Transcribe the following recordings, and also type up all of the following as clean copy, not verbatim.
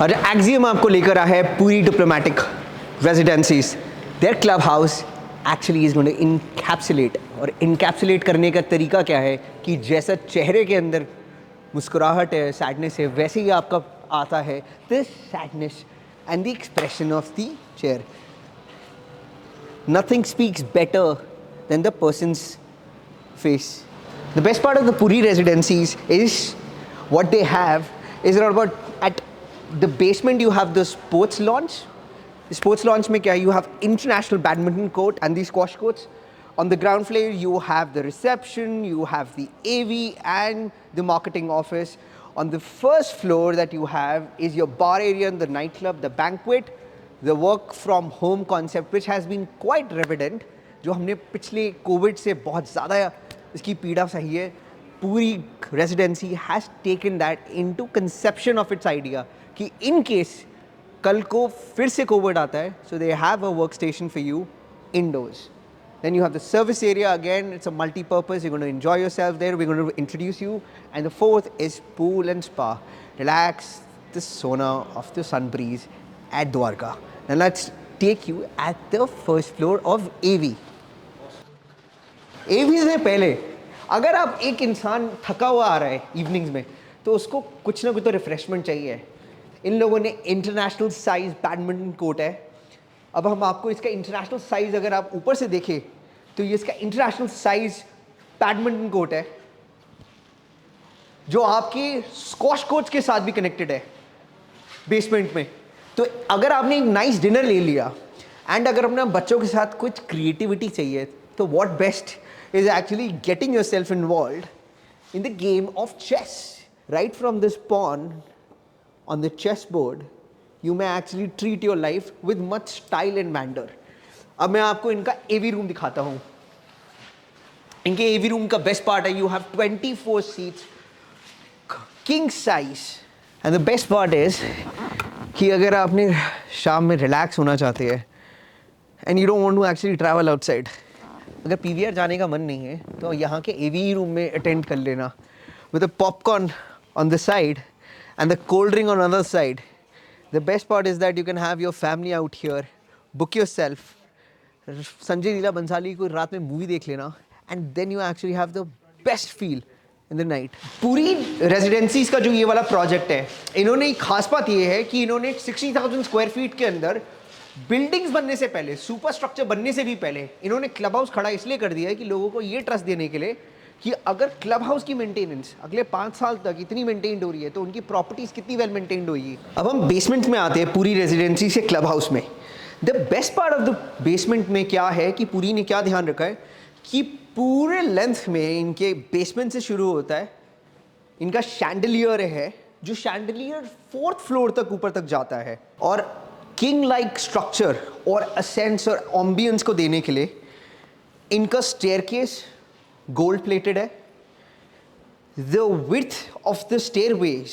और एक्सियम आपको लेकर आया है पूरी diplomatic residencies. There club house actually is going to encapsulate, और इनकैप्सुलेट करने का तरीका क्या है कि जैसा चेहरे के अंदर मुस्कुराहट है, सैडनेस है, वैसे ही आपका आता है the sadness and the expression of the chair. Nothing speaks better than the person's face. The best part of the Puri residencies is what they have is about at the basement you have the sports launch. The sports launch mein kya hai? You have international badminton court and the squash courts. On the ground floor you have the reception, you have the AV and the marketing office. On the first floor that you have is your bar area and the nightclub, the banquet, the work from home concept which has been quite revident, जो हमने पिछले Covid से बहुत ज़्यादा इसकी पीड़ा सही है। पूरी residency has taken that into conception of its idea कि इन केस कल को फिर से कोविड आता है, so they have a work station for you indoors. Then you have the service area again, it's a multi-purpose, you're going to enjoy yourself there, we're going to introduce you. And the fourth is pool and spa. Relax the sauna of the sun breeze at Dwarka. Now let's take you at the first floor of AV. AV से पहले अगर आप एक इंसान थका हुआ आ रहा है इवनिंग्स में, तो उसको कुछ ना कुछ तो रिफ्रेशमेंट चाहिए। इन लोगों ने इंटरनेशनल साइज बैडमिंटन कोर्ट है। अब हम आपको इसका इंटरनेशनल साइज अगर आप ऊपर से देखें तो ये इसका इंटरनेशनल साइज बैडमिंटन कोर्ट है जो आपके स्क्वॉश कोर्ट्स के साथ भी कनेक्टेड है बेसमेंट में। तो अगर आपने एक नाइस डिनर ले लिया एंड अगर अपने बच्चों के साथ कुछ क्रिएटिविटी चाहिए, तो what best is actually getting yourself involved in the game of chess. Right from this pawn on the chess board you may actually treat your life with much style and wonder. अब मैं आपको इनका AV room दिखाता हूँ। इनके AV room का best part है, you have 24 seats, king size. And the best part is कि अगर आपने शाम में रिलैक्स होना चाहते हैं and you don't want to actually travel outside, अगर पीवीआर जाने का मन नहीं है तो यहाँ के एवी रूम में अटेंड कर लेना with the popcorn on the side and the cold drink on other side. The best part is that you can have your family out here, book yourself, Sanjay Leela Bhansali को रात में मूवी देख लेना and then you actually have the best feel in the night. Puri residencies का जो ये वाला project है, इन्होंने खास बात ये है कि इन्होंने 60,000 स्क्वायर फीट के अंदर बिल्डिंग्स बनने से पहले, सुपर स्ट्रक्चर बनने से भी पहले, इन्होंने क्लब हाउस खड़ा इसलिए कर दिया है कि लोगों को ये ट्रस्ट देने के लिए कि अगर क्लब हाउस की मेंटेनेंस अगले 5 साल तक इतनी मेंटेन्ड हो रही है तो उनकी प्रॉपर्टीज कितनी वेल मेंटेन्ड होगी। अब हम बेसमेंट में आते हैं पूरी रेजिडेंसी से क्लब हाउस में। The best part of the basement में क्या है कि पूरी ने क्या ध्यान रखा है कि पूरे लेंथ में इनके बेसमेंट से शुरू होता है इनका शैंडलियर है, जो शैंडलियर 4th फ्लोर तक ऊपर तक जाता है। और किंग लाइक स्ट्रक्चर और असेंस और एम्बियंस को देने के लिए इनका स्टेयरकेस गोल्ड प्लेटेड है। The width of the stairways,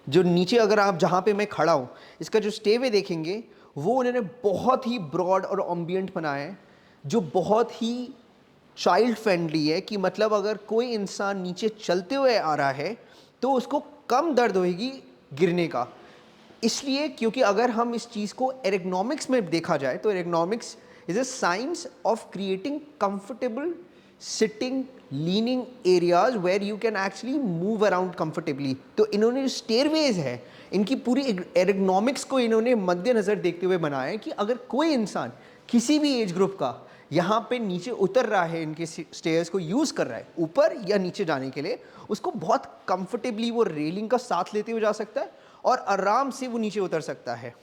जो नीचे अगर आप जहाँ पे मैं खड़ा हूँ, इसका जो स्टेवे देखेंगे वो उन्होंने बहुत ही ब्रॉड और एम्बियंट बनाया है, जो बहुत ही चाइल्ड फ्रेंडली है कि मतलब अगर कोई इंसान नीचे चलते हुए आ रहा है तो उसको कम दर्द होगी गिरने का। इसलिए क्योंकि अगर हम इस चीज़ को एर्गोनॉमिक्स में देखा जाए तो ergonomics is a science of creating comfortable sitting leaning areas where you can actually move around comfortably. तो इन्होंने जो स्टेयरवेज है इनकी पूरी एर्गोनॉमिक्स को इन्होंने मद्देनज़र देखते हुए बनाया है कि अगर कोई इंसान किसी भी एज ग्रुप का यहाँ पे नीचे उतर रहा है, इनके स्टेयर्स को यूज़ कर रहा है ऊपर या नीचे जाने के लिए, उसको बहुत कंफर्टेबली वो रेलिंग का साथ लेते हुए जा सकता है और आराम से वो नीचे उतर सकता है।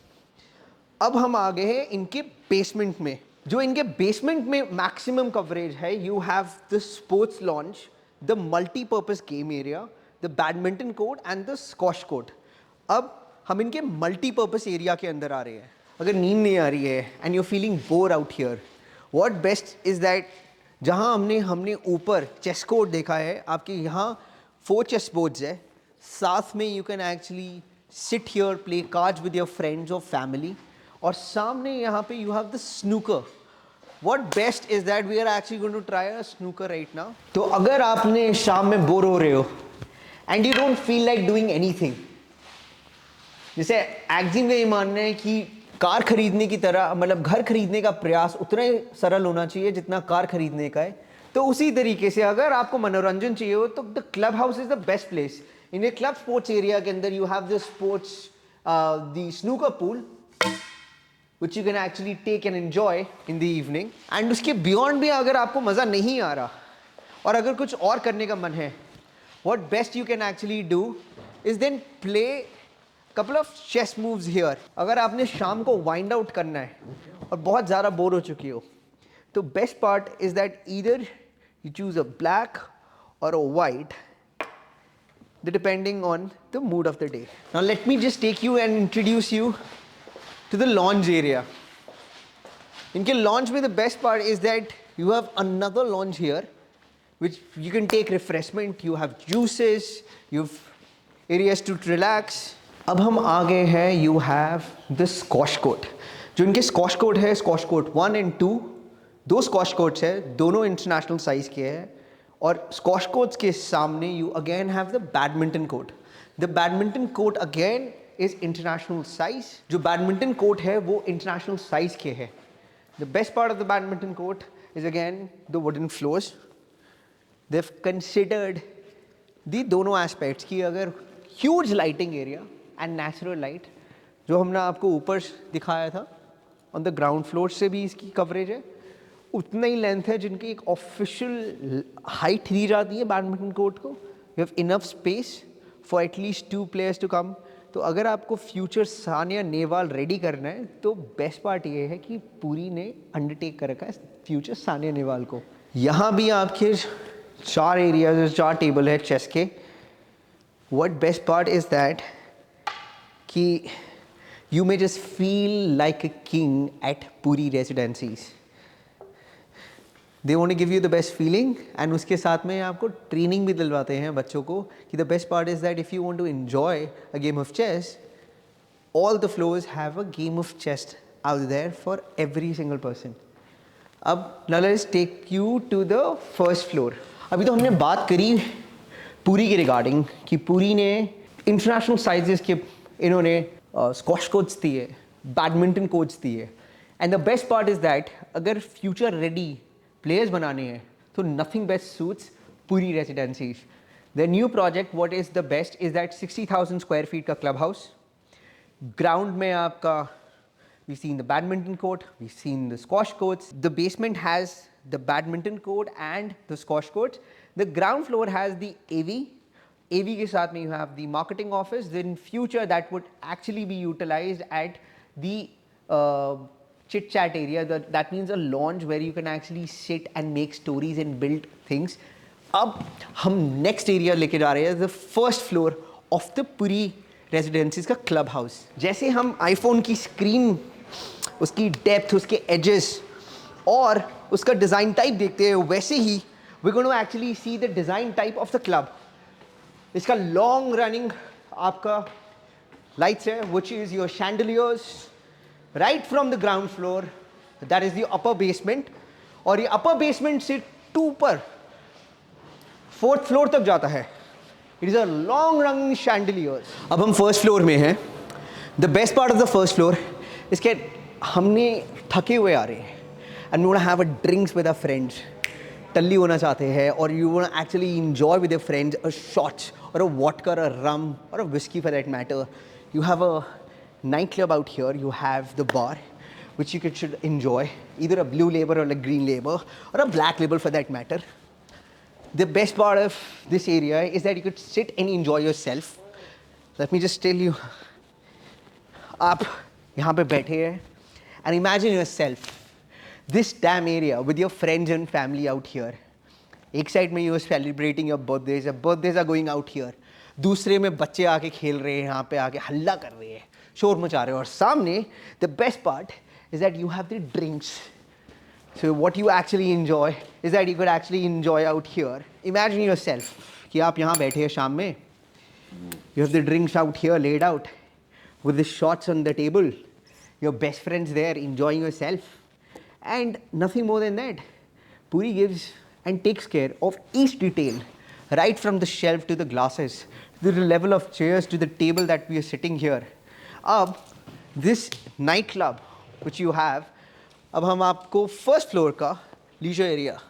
अब हम आ गए हैं इनके बेसमेंट में। जो इनके बेसमेंट में मैक्सिमम कवरेज है, you have the sports launch, the multipurpose game area, the badminton court and the squash court. अब हम इनके मल्टीपर्पज़ एरिया के अंदर आ रहे हैं। अगर नींद नहीं आ रही है and you feeling bore out here, what best is that जहाँ हमने ऊपर चेस कोर्ट देखा है, आपके यहाँ 4 चेस बोर्ड्स है, साथ में you can actually sit here, play cards with your friends और फैमिली, और सामने यहाँ पे you have the snooker. What best is that we are actually going to try a snooker right now. तो अगर आपने शाम में बोर हो रहे हो and you don't feel like doing anything, जैसे एक्जिम का ये मानना है कि कार खरीदने की तरह, मतलब घर खरीदने का प्रयास उतना ही सरल होना चाहिए जितना कार खरीदने का है। तो उसी तरीके से अगर आपको मनोरंजन चाहिए हो तो the club house is the best place. In A club sports area के अंदर you have the sports, the snooker pool which you can actually take and enjoy in the evening। and उसके beyond भी अगर आपको मज़ा नहीं आ रहा और अगर कुछ और करने का मन है, what best you can actually do is then play couple of chess moves here। अगर आपने शाम को wind out करना है और बहुत ज़्यादा बोर हो चुकी हो, तो best part is that either you choose a black or a white, depending on the mood of the day। now let me just take you and introduce you to the lounge area। इनके launch में the best part is that you have another lounge here which you can take refreshment, you have juices, you have areas to relax। अब हम आ गए हैं, you have the squash court। जो इनके squash court है, squash court 1 and 2, दो squash courts है, दोनों international size के हैं। और squash courts के सामने you again have the badminton court। the badminton court again is international size। जो badminton court है वो international size के है। the best part of the badminton court is again the wooden floors। they've considered the दोनों aspects कि अगर huge lighting area and natural light, जो हमने आपको ऊपर दिखाया था on the ground floor से भी इसकी coverage है, उतना ही लेंथ है जिनकी एक ऑफिशियल हाइट दी जाती है बैडमिंटन कोर्ट को। You have enough space for at least 2 players to come. तो अगर आपको फ्यूचर सानिया नेहवाल रेडी करना है तो बेस्ट पार्ट ये है कि पुरी ने अंडरटेक कर रखा है फ्यूचर सानिया नेहवाल को। यहाँ भी आपके 4 एरियाज, 4 टेबल है चेस के। What best part is that कि you may just feel like a king at Puri residencies. They want to give you the best feeling and उसके साथ में आपको ट्रेनिंग भी दिलवाते हैं बच्चों को कि the best part is that if you want to enjoy a game of chess, all the floors have a game of chess out there for every single person. अब now let's take you to the first floor. अभी तो हमने बात करी पुरी के regarding कि पुरी ने international sizes के इन्होंने स्क्वॉश कोर्ट्स दिए, बैडमिंटन कोर्ट्स दिए। And the best part is that अगर फ्यूचर रेडी प्लेयर्स बनाने हैं तो nothing best suits Puri रेजिडेंसीज। The new project what is the best is that 60,000 square feet का क्लब हाउस। ग्राउंड में आपका we've seen the badminton court, we've seen the squash courts, the basement has the badminton court and the squash courts, the ground floor has the AV के साथ में you have the marketing office। then future that would actually be utilized at the chit chat area, that means a lounge where you can actually sit and make stories and build things। अब हम next area लेके जा रहे हैं, the first floor of the Puri रेजिडेंसीज का club house. जैसे हम iPhone की स्क्रीन, उसकी डेप्थ, उसके एजेस और उसका डिज़ाइन टाइप देखते हैं, वैसे ही we going to actually see the design type of the club. इसका लॉन्ग रनिंग आपका लाइट्स है which is your chandeliers right from the ground floor, that is the upper basement. और ये अपर बेसमेंट से ऊपर 4th फ्लोर तक जाता है। It is a long running chandeliers. अब हम फर्स्ट फ्लोर में हैं। The best part of the first floor इसके हमने थके हुए आ रहे हैं and we want to have a drinks with our friends, टल्ली होना चाहते हैं और you want to actually enjoy with your friends a shots or a vodka or a rum or a whiskey for that matter। you have a nightclub out here, you have the bar which you should enjoy, either a blue label or a green label or a black label for that matter। The best part of this area is that you could sit and enjoy yourself। Let me just tell you, आप यहाँ पे बैठे हैं and imagine yourself this damn area with your friends and family out here। एक side में you are celebrating your birthdays are going out here, दूसरे में बच्चे आके खेल रहे हैं, यहाँ पे आके हल्ला कर रहे हैं, शोर मचा रहे हैं, और सामने the best part is that you have the drinks। So what you actually enjoy is that you could actually enjoy out here। Imagine yourself कि आप यहाँ बैठे हैं शाम में, you have the drinks out here laid out with the shots on the table, your best friends there enjoying yourself, and nothing more than that। Puri gives and takes care of each detail, right from the shelf to the glasses, to the level of chairs to the table that we are sitting here। अब this night club which you have, अब हम आपको first floor का leisure area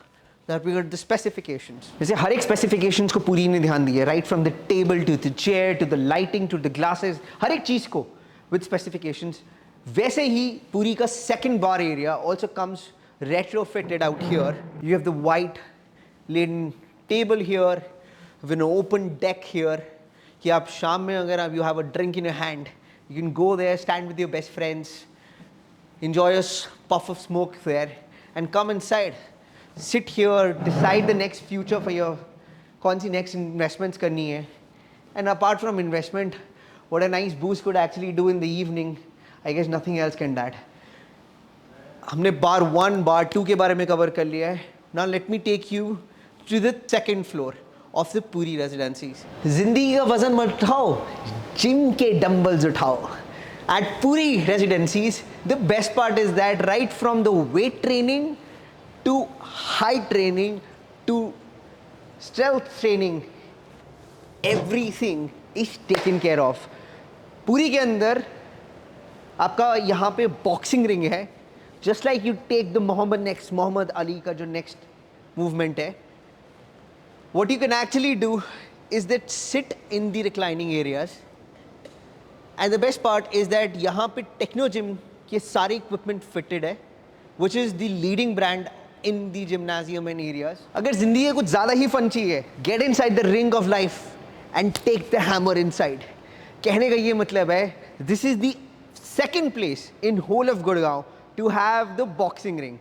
that we got the specifications. जैसे हर एक specifications को पूरी ने ध्यान दिया, right from the table to the chair to the lighting to the glasses, हर एक चीज़ को with specifications. वैसे ही पूरी का second bar area also comes retrofitted out here. You have the white laden table here with an open deck here कि आप शाम में अगर आप you have a drink in your hand, you can go there, stand with your best friends, enjoy a puff of smoke there and come inside. Sit here, decide the next future for your कौन सी next investments करनी है. And apart from investment, what a nice boost could actually do in the evening, I guess nothing else can that. हमने bar 1, bar 2 के बारे में cover कर लिया है. Now let me take you to the second floor of the Puri Residencies. जिंदगी का वजन मत उठाओ, जिम के डंबल्स उठाओ. At Puri Residencies, the best part is that right from the weight training to height training to stealth training, everything is taken care of. पूरी के अंदर आपका यहाँ पे बॉक्सिंग रिंग है, just like you take the Muhammad Ali का जो next movement है. What you can actually do is that sit in the reclining areas, and the best part is that यहाँ पे टेक्नो जिम के सारे equipment fitted है, which is the leading brand in the gymnasium and areas. अगर जिंदगी कुछ ज़्यादा ही fun चाहिए, get inside the ring of life and take the hammer inside. कहने का ये मतलब है, this is the second place in whole of Gurgaon to have the boxing ring.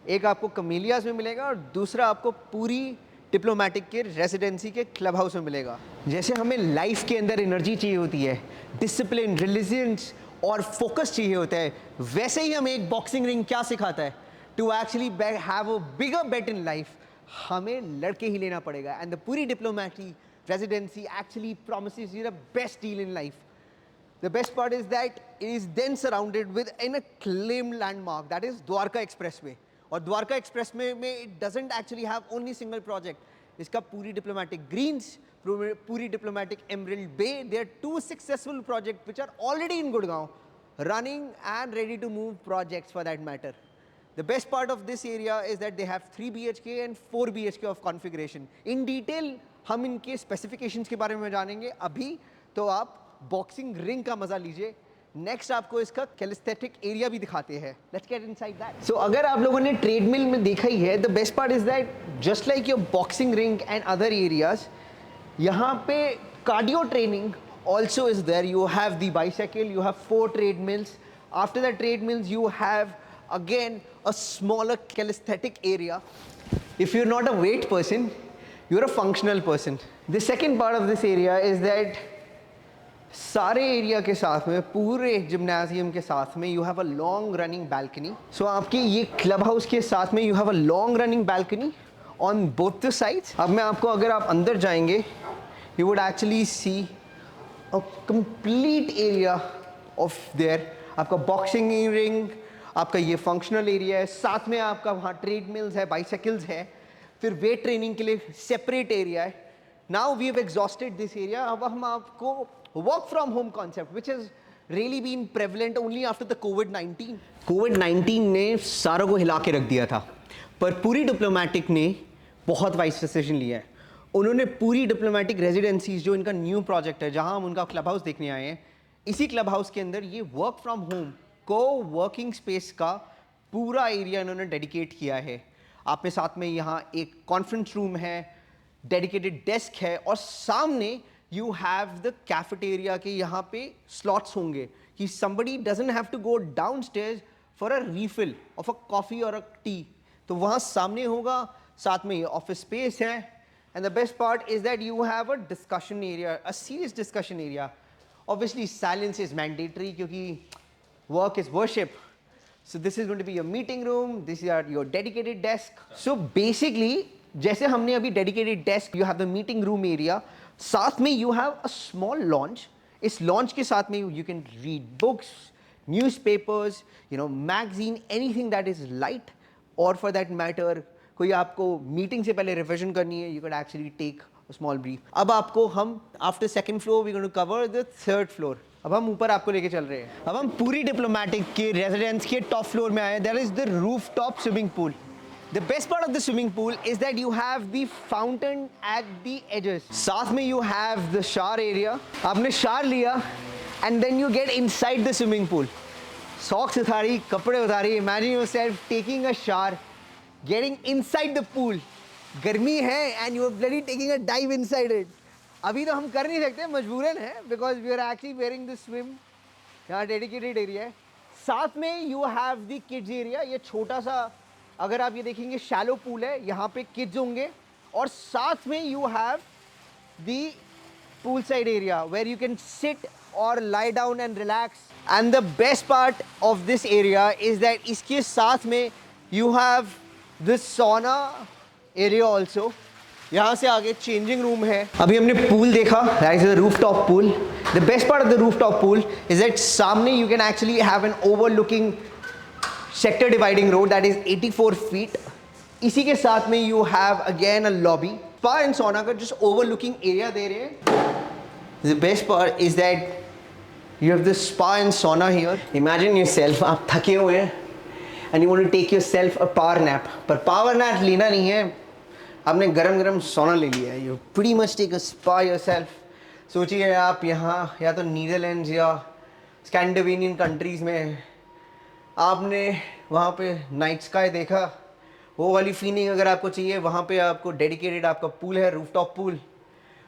एक आपको कमेलियाज में मिलेगा और दूसरा आपको पूरी डिप्लोमेटिक के रेसिडेंसी के क्लब हाउस में मिलेगा. जैसे हमें लाइफ के अंदर एनर्जी चाहिए होती है, डिसिप्लिन, रिलिजेंस और फोकस चाहिए होता है, वैसे ही हमें एक बॉक्सिंग रिंग क्या सिखाता है, to actually have a bigger bet in life, हमें लड़के ही लेना पड़ेगा. And the Puri Diplomatic Residency actually promises you the best deal in life. The best part is that it is then surrounded with an acclaimed landmark, that is Dwarka Expressway. और Dwarka Expressway में it doesn't actually have only single project. इसका Puri Diplomatic Greens, Puri Diplomatic Emerald Bay, they are two successful projects which are already in Gurgaon, running and ready to move projects for that matter. The best part of this area is that they have 3 BHK and 4 BHK of configuration. In detail हम इनके specifications के बारे में जानेंगे. अभी तो आप boxing ring का मजा लीजिए. Next आपको इसका calisthenic area भी दिखाते हैं. Let's get inside that. So अगर आप लोगों ने treadmill में देखा ही है, the best part is that just like your boxing ring and other areas, यहाँ पे cardio training also is there. You have the bicycle, you have 4 treadmills. After the treadmills, you have again a smaller calisthenic area. If you're not a weight person, you're a functional person. The second part of this area is that सारे area के साथ में, पूरे gymnasium के साथ में you have a long running balcony. So आपके ये क्लब हाउस के साथ में you have a long running balcony on both the sides. अब मैं आपको, अगर आप अंदर जाएंगे, you would actually see a complete area of there. आपका बॉक्सिंग रिंग, आपका ये फंक्शनल एरिया है, साथ में आपका वहाँ ट्रेडमिल्स है, बाइसाइकिल्स है, फिर वेट ट्रेनिंग के लिए सेपरेट एरिया है. Now we have exhausted this area. अब हम आपको work from home concept which has really been prevalent only after the कोविड-19. कोविड-19 ने सारों को हिला के रख दिया था, पर पूरी डिप्लोमेटिक ने बहुत वाइज डिसीजन लिया है. उन्होंने पूरी डिप्लोमेटिक रेजिडेंसीज, जो इनका न्यू प्रोजेक्ट है, जहाँ हम उनका क्लब हाउस देखने आए हैं, इसी क्लब हाउस के अंदर ये वर्क फ्रॉम होम को वर्किंग स्पेस का पूरा एरिया इन्होंने डेडिकेट किया है. आप में साथ में यहाँ एक कॉन्फ्रेंस रूम है, डेडिकेटेड डेस्क है, और सामने यू हैव द कैफेटेरिया के यहाँ पे स्लॉट्स होंगे कि somebody doesn't have to go downstairs for a refill of a coffee or a tea. तो वहाँ सामने होगा, साथ में ये ऑफिस स्पेस है. And the best part is that you have a discussion area, a serious discussion area. Obviously silence is mandatory क्योंकि work is worship. So this is going to be your meeting room, this is your dedicated desk. So basically जैसे हमने अभी dedicated desk, you have the meeting room area, साथ में you have a small lounge. इस launch के साथ में you can read books, newspapers, magazine, anything that is light, or for that matter कोई आपको मीटिंग से पहले रिविजन करनी है, you could actually take a small brief. अब आपको हम after second floor we're going to cover the third floor. अब हम ऊपर आपको लेके चल रहे हैं। अब हम पूरी डिप्लोमेटिक के रेजिडेंस के टॉप फ्लोर में आए। There is the roof top swimming pool. The best part of the swimming pool is that you have the fountain at the edges. साथ में you have the shower area. आपने shower लिया and then you get inside the swimming pool. Socks उतारी, कपड़े उतारी. Imagine yourself taking a shower, getting inside the pool. गर्मी है and you are bloody taking a dive inside it. अभी तो हम कर नहीं सकते, मजबूरन है, because we are actually wearing the swim. यहाँ dedicated area है. साथ में you have the kids area. ये छोटा सा, अगर आप ये देखेंगे शैलो पूल है, यहाँ पे किड्स होंगे और साथ में you have the pool side area where you can sit or lie down and relax. And the best part of this area is that इसके साथ में you have this sauna area also. यहाँ से आगे चेंजिंग रूम है। अभी हमने pool देखा, that is the roof top pool. The best part of the roof top pool is that सामने you can actually have an overlooking sector dividing road that is 84 feet. इसी के साथ में you have again a lobby. Spa and sauna का just overlooking area दे रहे हैं। The best part is that you have the spa and sauna here. Imagine yourself, आप थके हुए हैं and you want to take yourself a power nap, पर power nap लेना नहीं है, आपने गरम गरम सौना ले लिया है। You pretty much take a spa yourself. सोचिए आप यहाँ या तो नीदरलैंड्स या स्कैंडिनेवियन कंट्रीज़ में आपने वहाँ पे नाइट स्काई देखा, वो वाली फीलिंग अगर आपको चाहिए, वहाँ पे आपको डेडिकेटेड आपका पूल है, रूफटॉप पूल।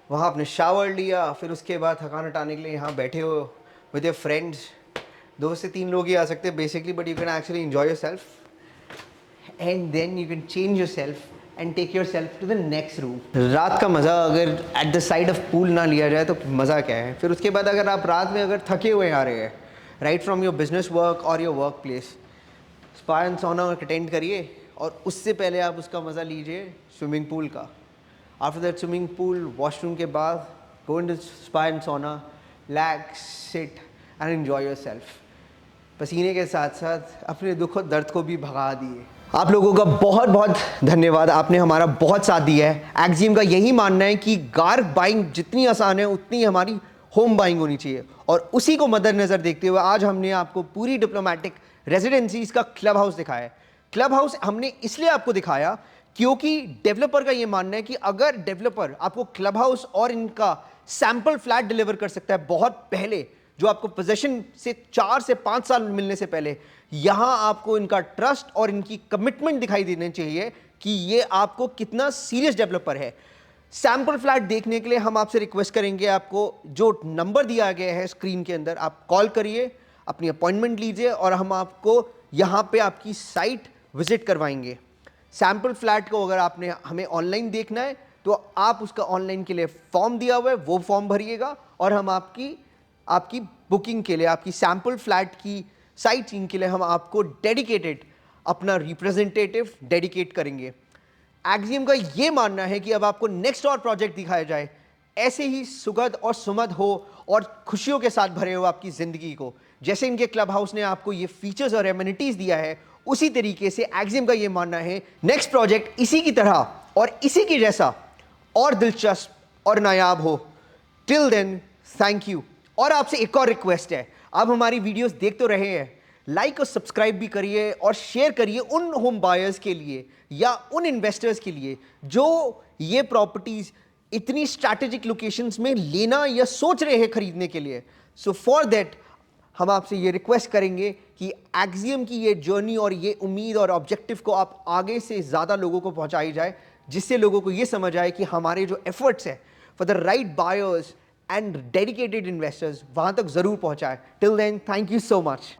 वहाँ आपने शावर लिया, फिर उसके बाद थकान हटाने के लिए यहाँ बैठे हो विद योर फ्रेंड्स। 2 से 3 लोग ही आ सकते हैं basically, but you can actually enjoy your self and then you can change your self and take your self to the next room. रात का मज़ा अगर at the side of pool ना लिया जाए तो मज़ा क्या है। फिर उसके बाद अगर आप रात में अगर थके हुए आ रहे हैं, right from your business work और your workplace, spa and sauna attend करिए और उससे पहले आप उसका मज़ा लीजिए स्विमिंग पूल का। After that swimming pool, washroom के बाद go into spa and sauna, relax, sit and enjoy yourself. पसीने के साथ साथ अपने दुख और दर्द को भी भगा दिए। आप लोगों का बहुत बहुत धन्यवाद, आपने हमारा बहुत साथ दिया है। एक्जियम का यही मानना है कि कार बाइंग जितनी आसान है उतनी हमारी होम बाइंग होनी चाहिए, और उसी को मद्देनजर देखते हुए आज हमने आपको पूरी डिप्लोमेटिक रेजिडेंसीज का क्लब हाउस दिखाया है। क्लब हाउस हमने इसलिए आपको दिखाया क्योंकि डेवलपर का ये मानना है कि अगर डेवलपर आपको क्लब हाउस और इनका सैंपल फ्लैट डिलीवर कर सकता है बहुत पहले, जो आपको पोजेशन से 4 से 5 साल मिलने से पहले, यहाँ आपको इनका ट्रस्ट और इनकी कमिटमेंट दिखाई देनी चाहिए कि ये आपको कितना सीरियस डेवलपर है। सैंपल फ्लैट देखने के लिए हम आपसे रिक्वेस्ट करेंगे, आपको जो नंबर दिया गया है स्क्रीन के अंदर, आप कॉल करिए, अपनी अपॉइंटमेंट लीजिए और हम आपको यहाँ पे आपकी साइट विजिट करवाएंगे। सैंपल फ्लैट को अगर आपने हमें ऑनलाइन देखना है तो आप उसका ऑनलाइन के लिए फॉर्म दिया हुआ है, वो फॉर्म भरिएगा और हम आपकी बुकिंग के लिए, आपकी सैंपल फ्लैट की साइट सीइंग के लिए हम आपको डेडिकेटेड अपना रिप्रेजेंटेटिव डेडिकेट करेंगे। एक्जियम का ये मानना है कि अब आपको नेक्स्ट और प्रोजेक्ट दिखाया जाए, ऐसे ही सुखद और सुमध हो और खुशियों के साथ भरे हो आपकी ज़िंदगी को। जैसे इनके क्लब हाउस ने आपको ये फीचर्स और एमिनिटीज़ दिया है, उसी तरीके से एक्जियम का ये मानना है नेक्स्ट प्रोजेक्ट इसी की तरह और इसी की जैसा और दिलचस्प और नायाब हो। Till then, thank you. और आपसे एक और रिक्वेस्ट है, आप हमारी वीडियोस देख तो रहे हैं, लाइक और सब्सक्राइब भी करिए और शेयर करिए उन होम बायर्स के लिए या उन इन्वेस्टर्स के लिए जो ये प्रॉपर्टीज इतनी स्ट्रैटेजिक लोकेशंस में लेना या सोच रहे हैं खरीदने के लिए। सो फॉर दैट हम आपसे ये रिक्वेस्ट करेंगे कि एक्जियम की ये जर्नी और ये उम्मीद और ऑब्जेक्टिव को आप आगे से ज़्यादा लोगों को पहुंचाई जाए, जिससे लोगों को ये समझ आए कि हमारे जो एफर्ट्स है for the right buyers and dedicated investors वहाँ तक ज़रूर पहुँचाए। Till then, thank you so much.